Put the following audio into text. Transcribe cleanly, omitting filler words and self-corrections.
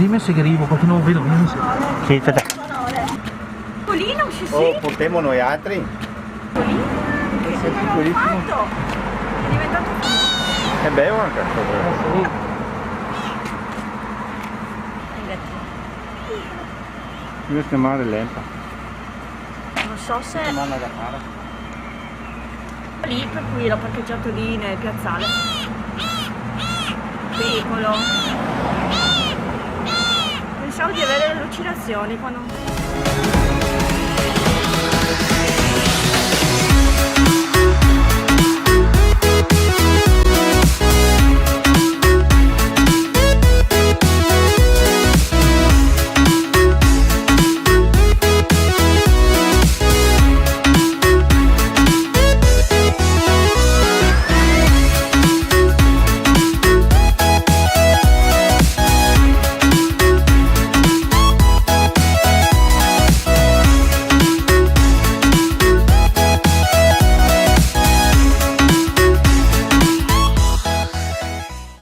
Dimmi se arrivo, perché non vedo bene. Sì, aspetta. Piccolino, sì sì. Oh, portiamo noi altri? Piccolino? Che Sì, non l'ho piccolissimo. fatto. È diventato È bello anche questo. Io chiamare l'ENPA. non so se Chiamarla da fare. lì, per cui l'ho parcheggiato lì nel piazzale. Piccolo. Pensavo di avere allucinazioni quando